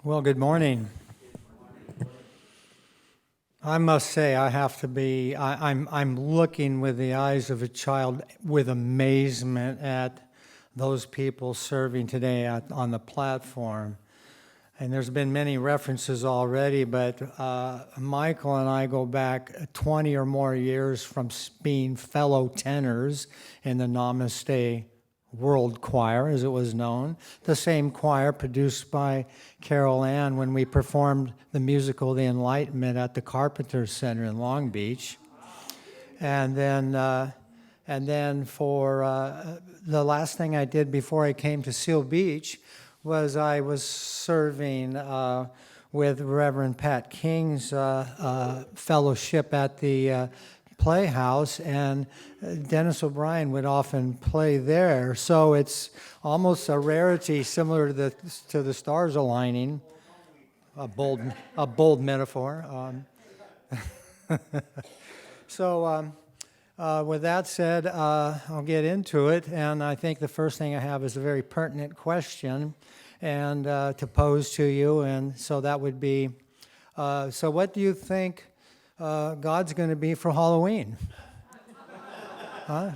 Well, good morning. I must say, I have to be, I'm looking with the eyes of a child with amazement at those people serving today on the platform. And there's been many references already, but Michael and I go back 20 or more years from being fellow tenors in the Namaste World Choir, as it was known, the same choir produced by Carol Ann when we performed the musical The Enlightenment at the Carpenter Center in Long Beach. And then for the last thing I did before I came to Seal Beach was I was serving with Reverend Pat King's fellowship at the Playhouse, and Dennis O'Brien would often play there. So it's almost a rarity, similar to the stars aligning. A bold metaphor. So with that said, I'll get into it, and I think the first thing I have is a very pertinent question, and to pose to you, and so that would be, so what do you think God's going to be for Halloween? Huh?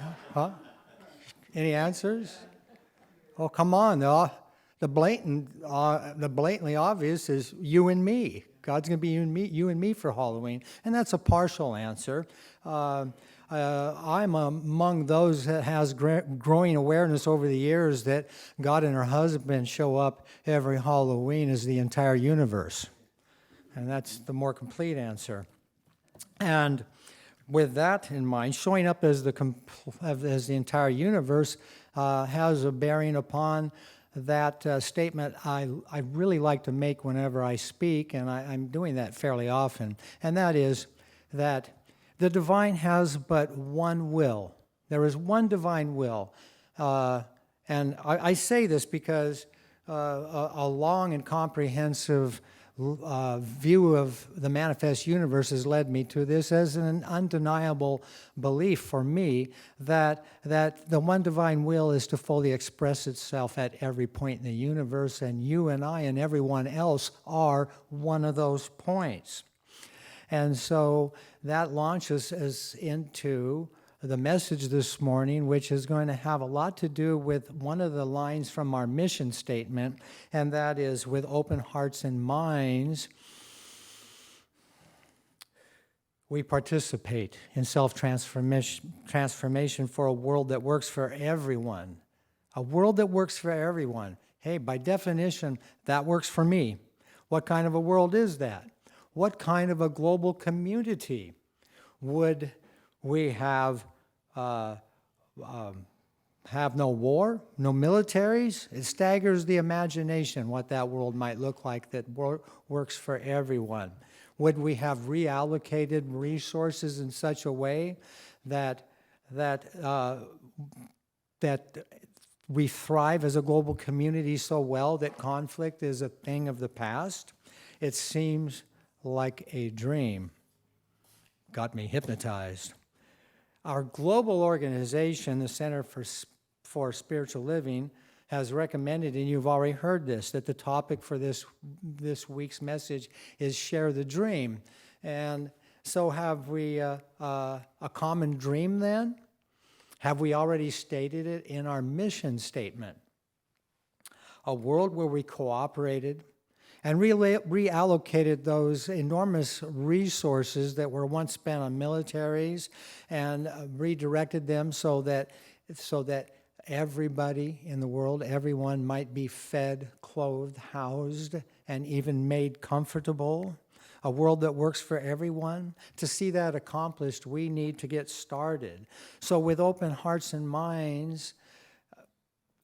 Any answers? Oh, come on! The blatantly obvious is you and me. God's going to be you and me for Halloween, and that's a partial answer. I'm among those that has growing awareness over the years that God and her husband show up every Halloween as the entire universe, and that's the more complete answer. And with that in mind, showing up as the entire universe has a bearing upon that statement I really like to make whenever I speak, and I'm doing that fairly often, and that is that the divine has but one will. There is one divine will. And I say this because a long and comprehensive view of the manifest universe has led me to this as an undeniable belief for me that the one divine will is to fully express itself at every point in the universe, and you and I and everyone else are one of those points. And so that launches us into the message this morning, which is going to have a lot to do with one of the lines from our mission statement, and that is, with open hearts and minds, we participate in self-transformation for a world that works for everyone. A world that works for everyone. Hey, by definition, that works for me. What kind of a world is that? What kind of a global community would we have? Have no war, no militaries? It staggers the imagination what that world might look like that works for everyone. Would we have reallocated resources in such a way that we thrive as a global community so well that conflict is a thing of the past? It seems like a dream. Got me hypnotized. Our global organization, the Center for Spiritual Living, has recommended, and you've already heard this, that the topic for this week's message is Share the Dream. And so have we a common dream then? Have we already stated it in our mission statement? A world where we cooperated and reallocated those enormous resources that were once spent on militaries and redirected them so that everybody in the world, everyone might be fed, clothed, housed, and even made comfortable. A world that works for everyone. To see that accomplished, we need to get started. So with open hearts and minds,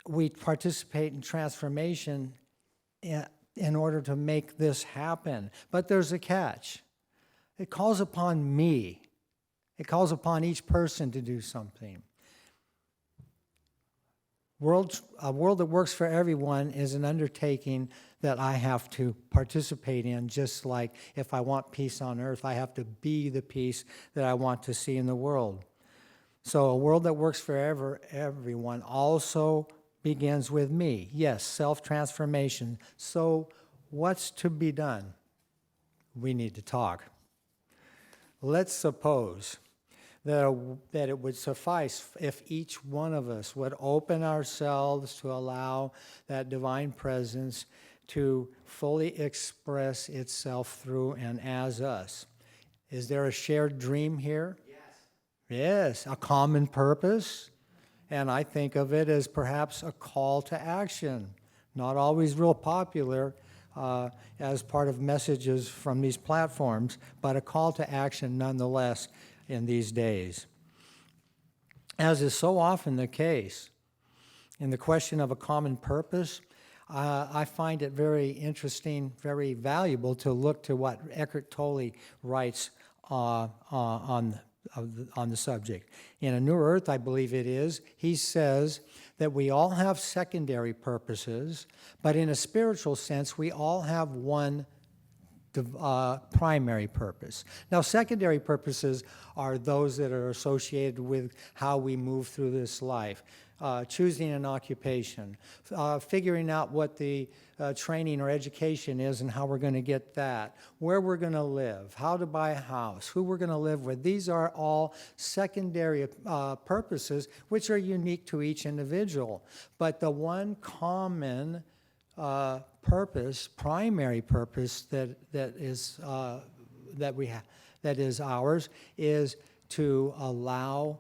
we participate in transformation in order to make this happen. But there's a catch. It calls upon me. It calls upon each person to do something. A world that works for everyone is an undertaking that I have to participate in, just like if I want peace on earth, I have to be the peace that I want to see in the world. So a world that works for everyone also begins with me. Yes, self-transformation. So what's to be done? We need to talk. Let's suppose that it would suffice if each one of us would open ourselves to allow that divine presence to fully express itself through and as us. Is there a shared dream here? Yes, a common purpose. And I think of it as perhaps a call to action. Not always real popular as part of messages from these platforms, but a call to action nonetheless in these days. As is so often the case, in the question of a common purpose, I find it very interesting, very valuable to look to what Eckhart Tolle writes on the subject. In A New Earth, I believe it is, he says that we all have secondary purposes, but in a spiritual sense, we all have one primary purpose. Now, secondary purposes are those that are associated with how we move through this life. Choosing an occupation, figuring out what the training or education is and how we're going to get that, where we're going to live, how to buy a house, who we're going to live with. These are all secondary purposes which are unique to each individual. But the one common purpose, primary purpose that is ours, is to allow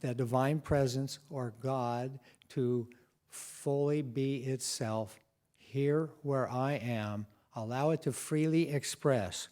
the divine presence or God to fully be itself here where I am, allow it to freely express.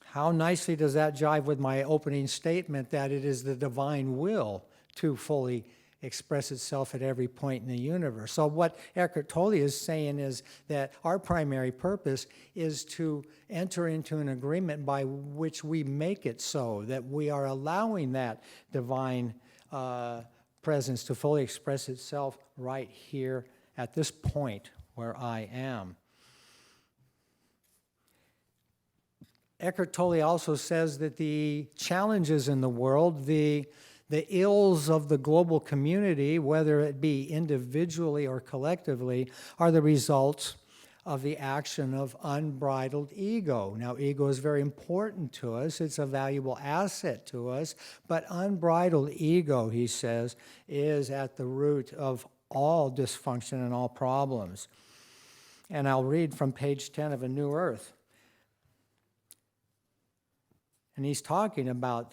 How nicely does that jive with my opening statement that it is the divine will to fully express itself at every point in the universe? So what Eckhart Tolle is saying is that our primary purpose is to enter into an agreement by which we make it so, that we are allowing that divine presence to fully express itself right here at this point where I am. Eckhart Tolle also says that the challenges in the world, the ills of the global community, whether it be individually or collectively, are the results of the action of unbridled ego. Now, ego is very important to us. It's a valuable asset to us. But unbridled ego, he says, is at the root of all dysfunction and all problems. And I'll read from page 10 of A New Earth. And he's talking about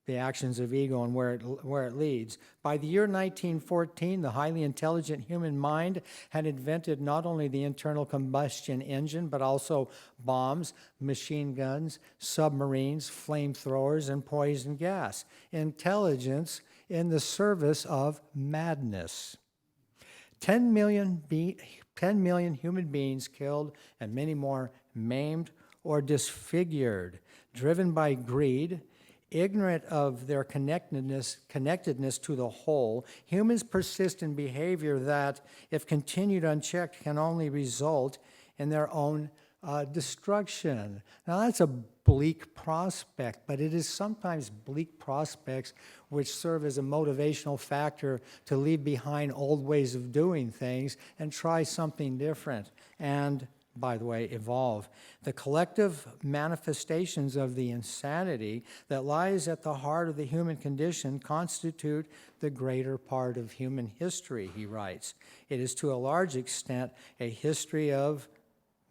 the actions of ego and where it leads. By the year 1914, the highly intelligent human mind had invented not only the internal combustion engine, but also bombs, machine guns, submarines, flamethrowers, and poison gas. Intelligence in the service of madness. 10 million human beings killed and many more maimed or disfigured, driven by greed, ignorant of their connectedness to the whole. Humans persist in behavior that, if continued unchecked, can only result in their own destruction. Now, that's a bleak prospect, but it is sometimes bleak prospects which serve as a motivational factor to leave behind old ways of doing things and try something different and, by the way, evolve. The collective manifestations of the insanity that lies at the heart of the human condition constitute the greater part of human history, he writes. It is to a large extent a history of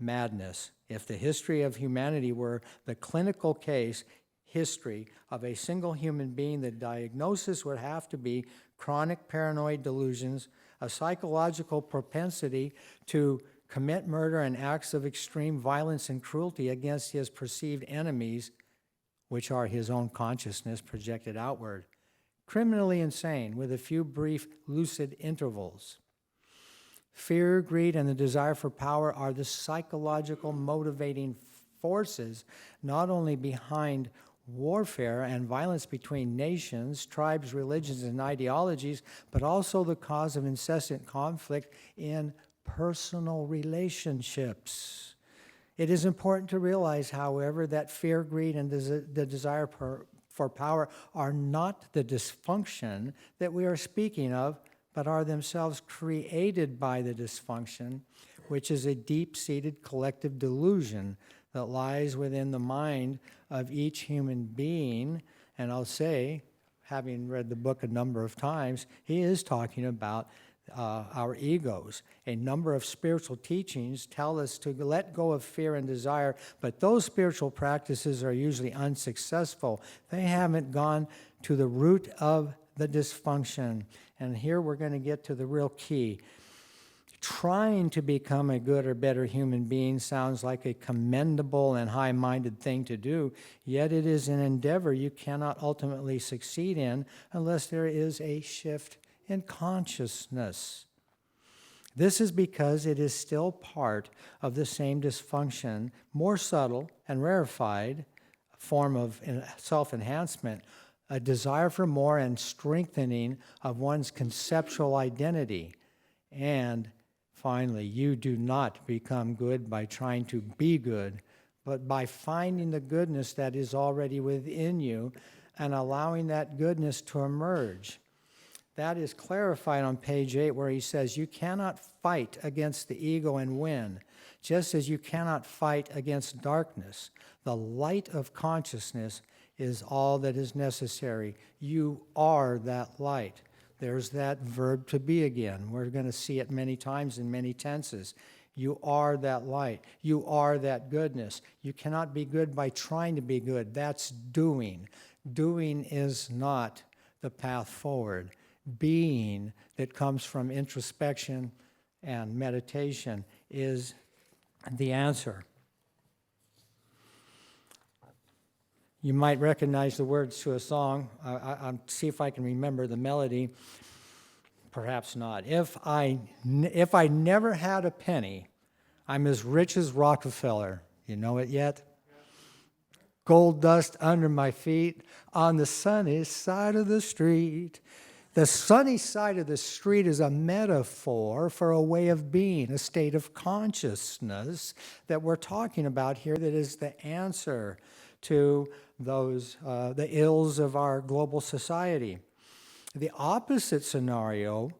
madness. If the history of humanity were the clinical case history of a single human being, the diagnosis would have to be chronic paranoid delusions, a psychological propensity to commit murder and acts of extreme violence and cruelty against his perceived enemies, which are his own consciousness projected outward. Criminally insane, with a few brief lucid intervals. Fear, greed, and the desire for power are the psychological motivating forces not only behind warfare and violence between nations, tribes, religions, and ideologies, but also the cause of incessant conflict in personal relationships. It is important to realize, however, that fear, greed, and the desire for power are not the dysfunction that we are speaking of, but are themselves created by the dysfunction, which is a deep-seated collective delusion that lies within the mind of each human being. And I'll say, having read the book a number of times, he is talking about our egos. A number of spiritual teachings tell us to let go of fear and desire, but those spiritual practices are usually unsuccessful. They haven't gone to the root of the dysfunction. And here we're going to get to the real key. Trying to become a good or better human being sounds like a commendable and high-minded thing to do, yet it is an endeavor you cannot ultimately succeed in unless there is a shift in consciousness. This is because it is still part of the same dysfunction, more subtle and rarefied form of self-enhancement, a desire for more and strengthening of one's conceptual identity. And finally, you do not become good by trying to be good, but by finding the goodness that is already within you and allowing that goodness to emerge. That is clarified on page 8, where he says, you cannot fight against the ego and win, just as you cannot fight against darkness. The light of consciousness is all that is necessary. You are that light. There's that verb to be again. We're going to see it many times in many tenses. You are that light. You are that goodness. You cannot be good by trying to be good. That's doing. Doing is not the path forward. Being that comes from introspection and meditation is the answer. You might recognize the words to a song. I'll see if I can remember the melody. Perhaps not. If I never had a penny, I'm as rich as Rockefeller. You know it yet? Gold dust under my feet on the sunny side of the street. The sunny side of the street is a metaphor for a way of being, a state of consciousness that we're talking about here that is the answer to those the ills of our global society. The opposite scenario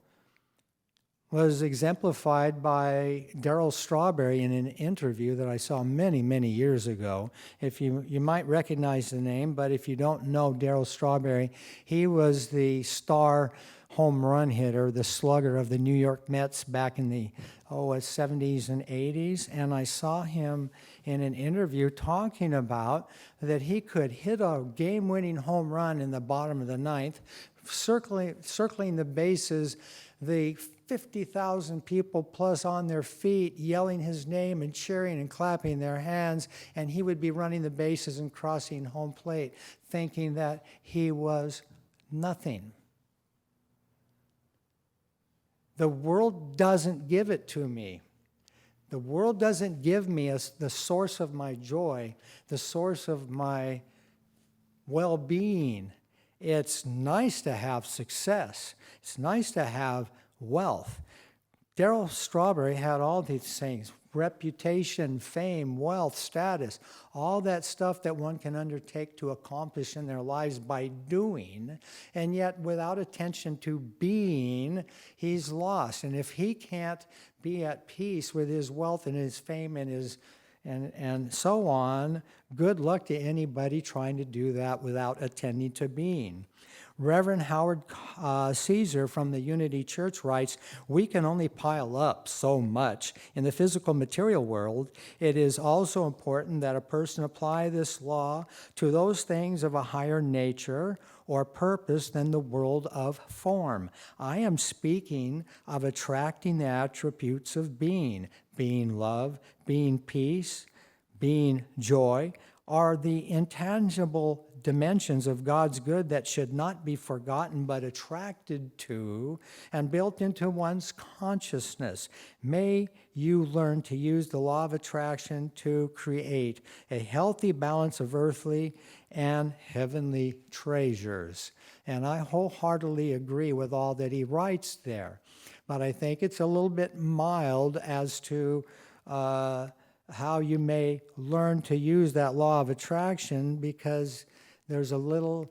was exemplified by Darryl Strawberry in an interview that I saw many, many years ago. If you might recognize the name, but if you don't know Darryl Strawberry, he was the star home run hitter, the slugger of the New York Mets back in the 70s and 80s. And I saw him in an interview talking about that he could hit a game-winning home run in the bottom of the ninth, circling the bases, the 50,000 people plus on their feet yelling his name and cheering and clapping their hands, and he would be running the bases and crossing home plate, thinking that he was nothing. The world doesn't give it to me. The world doesn't give me the source of my joy, the source of my well-being. It's nice to have success. It's nice to have wealth. Darryl Strawberry had all these things: reputation, fame, wealth, status, all that stuff that one can undertake to accomplish in their lives by doing, and yet without attention to being, he's lost. And if he can't be at peace with his wealth and his fame and his and so on, good luck to anybody trying to do that without attending to being. Reverend Howard Caesar from the Unity Church writes, we can only pile up so much. In the physical material world, it is also important that a person apply this law to those things of a higher nature or purpose than the world of form. I am speaking of attracting the attributes of being love, being peace, being joy, are the intangible dimensions of God's good that should not be forgotten but attracted to and built into one's consciousness. May you learn to use the law of attraction to create a healthy balance of earthly and heavenly treasures. And I wholeheartedly agree with all that he writes there. But I think it's a little bit mild as to how you may learn to use that law of attraction, because there's a little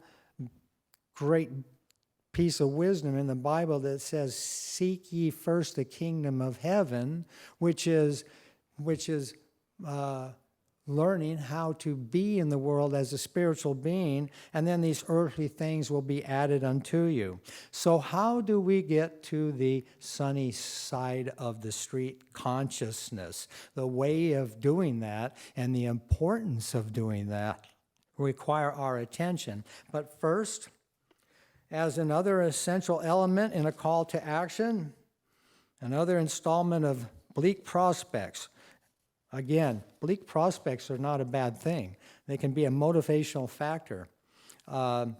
great piece of wisdom in the Bible that says, "Seek ye first the kingdom of heaven," which is learning how to be in the world as a spiritual being, and then these earthly things will be added unto you. So how do we get to the sunny side of the street consciousness? The way of doing that and the importance of doing that require our attention. But first, as another essential element in a call to action, another installment of bleak prospects. Again, bleak prospects are not a bad thing. They can be a motivational factor. On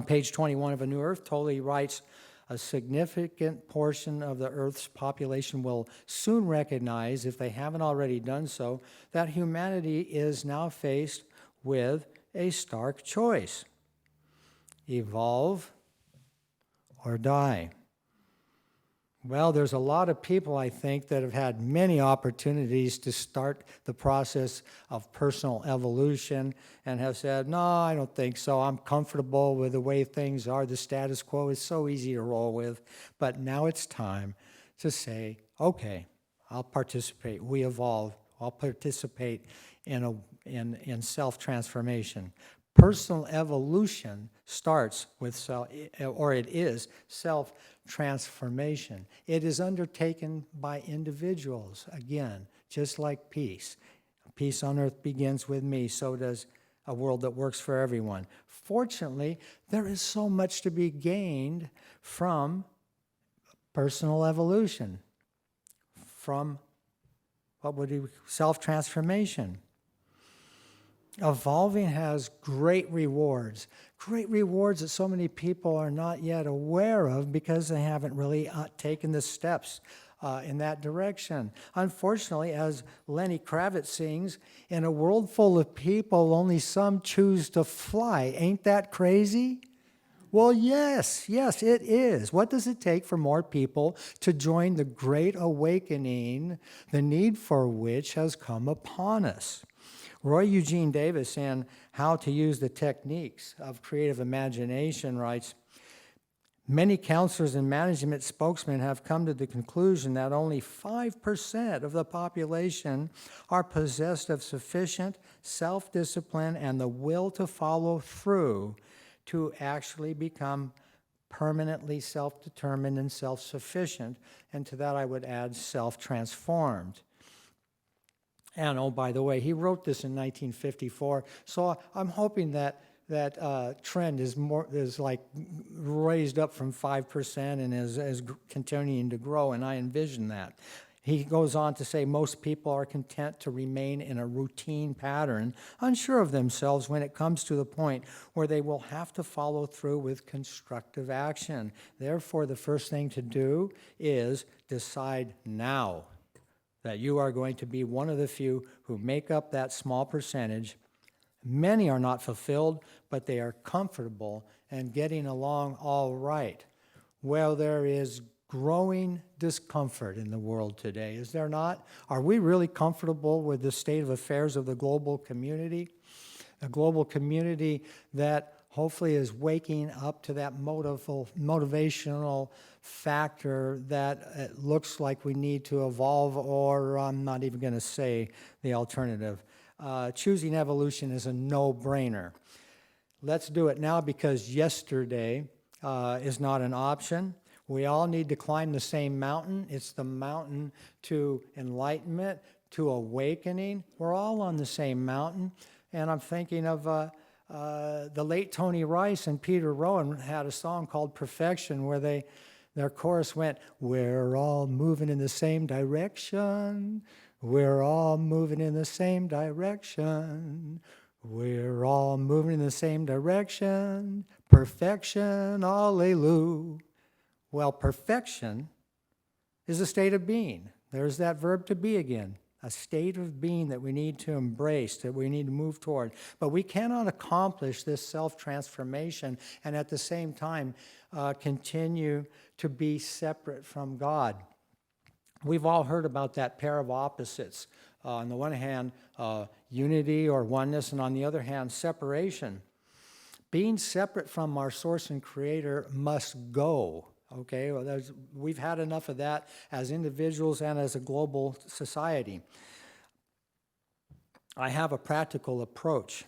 page 21 of A New Earth, Tolle writes, "A significant portion of the Earth's population will soon recognize, if they haven't already done so, that humanity is now faced with a stark choice: evolve or die." Well, there's a lot of people, I think, that have had many opportunities to start the process of personal evolution and have said, "No, I don't think so. I'm comfortable with the way things are. The status quo is so easy to roll with." But now it's time to say, okay, I'll participate. We evolve. I'll participate in self-transformation. Personal evolution starts with self-transformation. It is undertaken by individuals, again, just like peace. Peace on earth begins with me, so does a world that works for everyone. Fortunately, there is so much to be gained from personal evolution, from self-transformation. Evolving has great rewards that so many people are not yet aware of because they haven't really taken the steps in that direction. Unfortunately, as Lenny Kravitz sings, "In a world full of people, only some choose to fly." Ain't that crazy? Well, yes, it is. What does it take for more people to join the great awakening, the need for which has come upon us? Roy Eugene Davis, in How to Use the Techniques of Creative Imagination, writes, "Many counselors and management spokesmen have come to the conclusion that only 5% of the population are possessed of sufficient self-discipline and the will to follow through to actually become permanently self-determined and self-sufficient." And to that I would add self-transformed. And oh, by the way, he wrote this in 1954. So I'm hoping that trend is like raised up from 5% and is continuing to grow, and I envision that. He goes on to say, "Most people are content to remain in a routine pattern, unsure of themselves when it comes to the point where they will have to follow through with constructive action. Therefore, the first thing to do is decide now that you are going to be one of the few who make up that small percentage. Many are not fulfilled, but they are comfortable and getting along all right." Well, there is growing discomfort in the world today, is there not? Are we really comfortable with the state of affairs of the global community? A global community that hopefully is waking up to that motivational factor that it looks like we need to evolve, or I'm not even going to say the alternative. Choosing evolution is a no-brainer. Let's do it now, because yesterday is not an option. We all need to climb the same mountain. It's the mountain to enlightenment, to awakening. We're all on the same mountain. And I'm thinking of the late Tony Rice and Peter Rowan had a song called Perfection, where their chorus went, "We're all moving in the same direction. We're all moving in the same direction. We're all moving in the same direction. Perfection, hallelujah." Well, perfection is a state of being. There's that verb to be again. A state of being that we need to embrace, that we need to move toward. But we cannot accomplish this self-transformation and at the same time continue to be separate from God. We've all heard about that pair of opposites. On the one hand, unity or oneness, and on the other hand, separation. being separate from our source and creator must go. Okay, well, we've had enough of that as individuals and as a global society. I have a practical approach,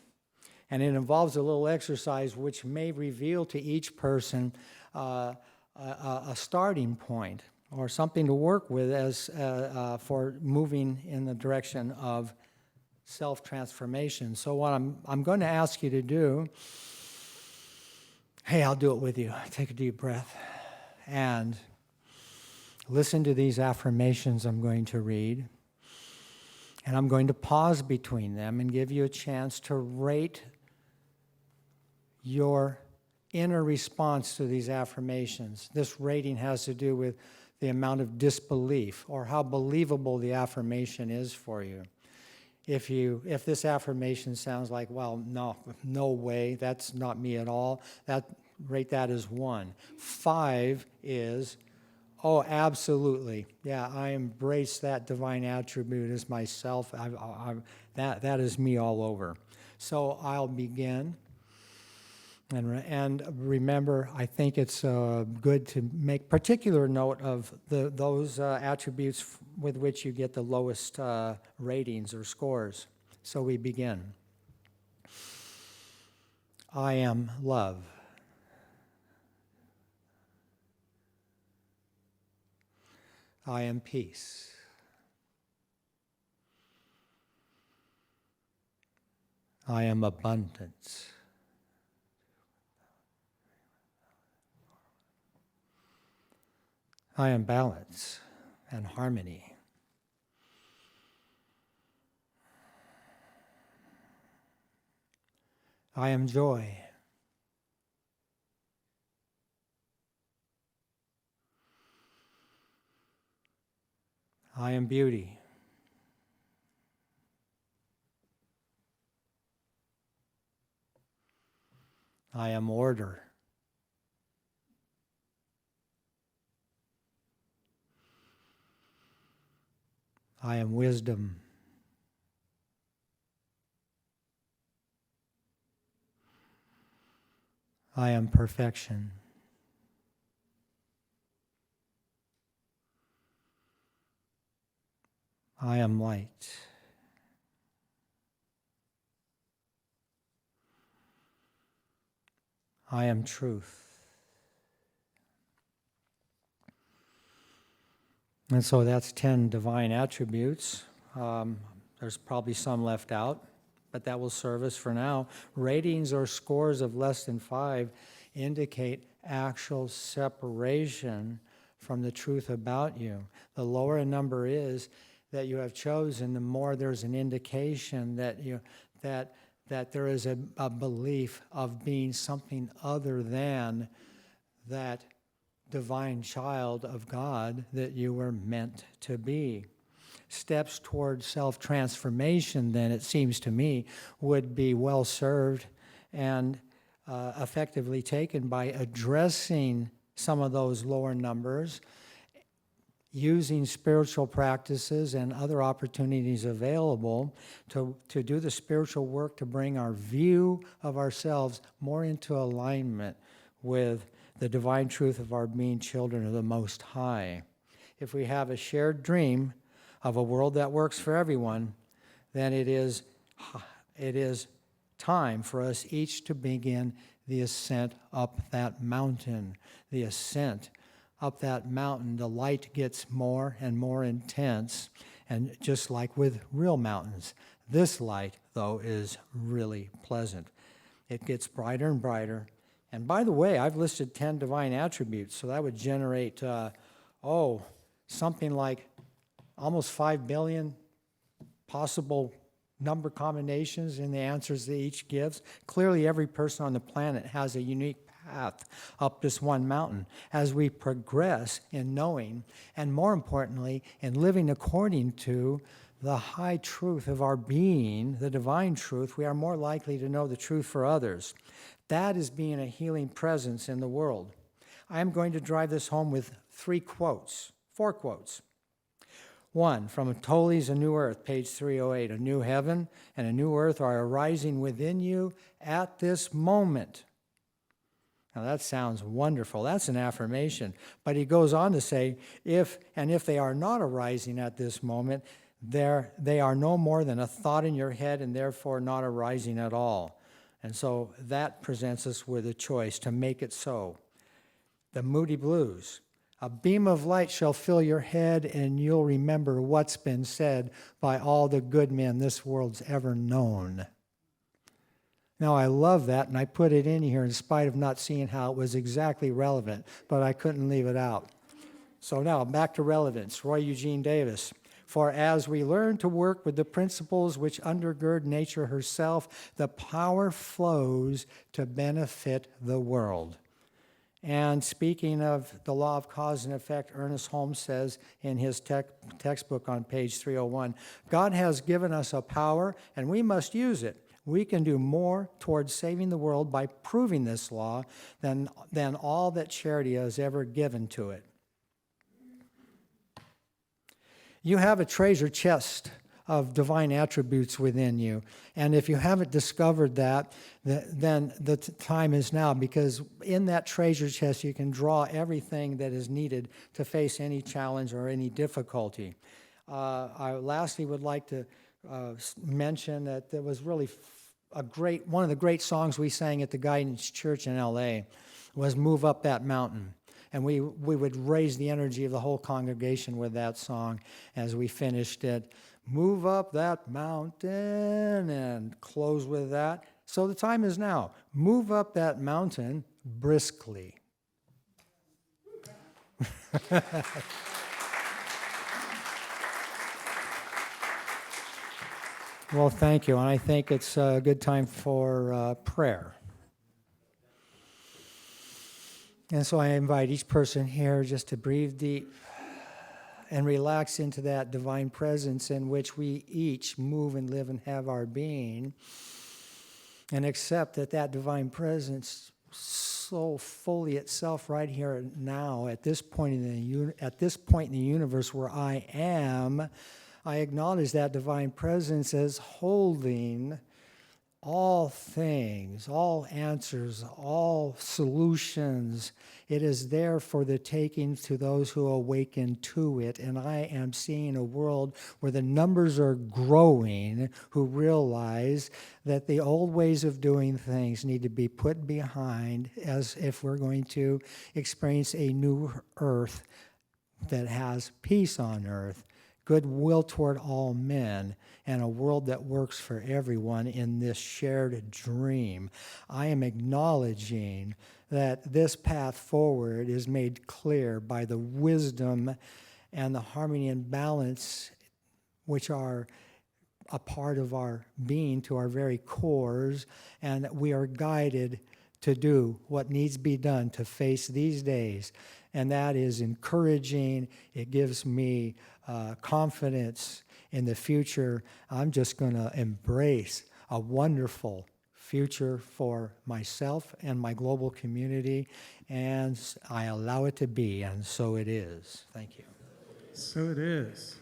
and it involves a little exercise which may reveal to each person a starting point or something to work with as for moving in the direction of self-transformation. So what I'm going to ask you to do, hey, I'll do it with you. Take a deep breath and listen to these affirmations I'm going to read. And I'm going to pause between them and give you a chance to rate your inner response to these affirmations. This rating has to do with the amount of disbelief or how believable the affirmation is for you. If this affirmation sounds like, well, no way, that's not me at all, rate that as 1. 5 is, oh, absolutely. Yeah, I embrace that divine attribute as myself. That is me all over. So I'll begin. And remember, I think it's good to make particular note of those attributes with which you get the lowest ratings or scores. So we begin. I am love. I am peace. I am abundance. I am balance and harmony. I am joy. I am beauty. I am order. I am wisdom. I am perfection. I am light. I am truth. And so that's 10 divine attributes. There's probably some left out, but that will serve us for now. Ratings or scores of less than 5 indicate actual separation from the truth about you. The lower a number is that you have chosen, the more there's an indication that that there is a belief of being something other than that divine child of God that you were meant to be. Steps towards self-transformation, then, it seems to me, would be well served and effectively taken by addressing some of those lower numbers, using spiritual practices and other opportunities available to do the spiritual work to bring our view of ourselves more into alignment with the divine truth of our being children of the Most High. If we have a shared dream of a world that works for everyone, then it is time for us each to begin the ascent up that mountain. The ascent up that mountain, the light gets more and more intense, and just like with real mountains, this light, though, is really pleasant. It gets brighter and brighter. And by the way, I've listed 10 divine attributes, so that would generate, something like almost 5 billion possible number combinations in the answers that each gives. Clearly, every person on the planet has a unique path up this one mountain. As we progress in knowing, and more importantly, in living according to the high truth of our being, the divine truth, we are more likely to know the truth for others. That is being a healing presence in the world. I am going to drive this home with 4 quotes. One, from Tolle's A New Earth, page 308. A new heaven and a new earth are arising within you at this moment. Now that sounds wonderful. That's an affirmation. But he goes on to say, if they are not arising at this moment, they are no more than a thought in your head and therefore not arising at all. And so that presents us with a choice to make it so. The Moody Blues. A beam of light shall fill your head, and you'll remember what's been said by all the good men this world's ever known. Now, I love that, and I put it in here in spite of not seeing how it was exactly relevant, but I couldn't leave it out. So now, back to relevance. Roy Eugene Davis. For as we learn to work with the principles which undergird nature herself, the power flows to benefit the world. And speaking of the law of cause and effect, Ernest Holmes says in his textbook on page 301, God has given us a power, and we must use it. We can do more towards saving the world by proving this law than all that charity has ever given to it. You have a treasure chest of divine attributes within you. And if you haven't discovered that, then the time is now, because in that treasure chest you can draw everything that is needed to face any challenge or any difficulty. I lastly would like to mention that there was really one of the great songs we sang at the Guidance Church in L.A. was Move Up That Mountain. And we would raise the energy of the whole congregation with that song as we finished it. Move up that mountain, and close with that. So the time is now. Move up that mountain briskly. Well, thank you, and I think it's a good time for prayer. And so I invite each person here just to breathe deep and relax into that divine presence in which we each move and live and have our being, and accept that divine presence so fully itself right here now at this point in the universe where I am. I acknowledge that divine presence as holding all things, all answers, all solutions. It is there for the taking to those who awaken to it. And I am seeing a world where the numbers are growing who realize that the old ways of doing things need to be put behind, as if we're going to experience a new earth that has peace on earth, goodwill toward all men, and a world that works for everyone in this shared dream. I am acknowledging that this path forward is made clear by the wisdom and the harmony and balance which are a part of our being to our very cores, and that we are guided to do what needs to be done to face these days. And that is encouraging. It gives me confidence in the future. I'm just going to embrace a wonderful future for myself and my global community, and I allow it to be, and so it is. Thank you. So it is.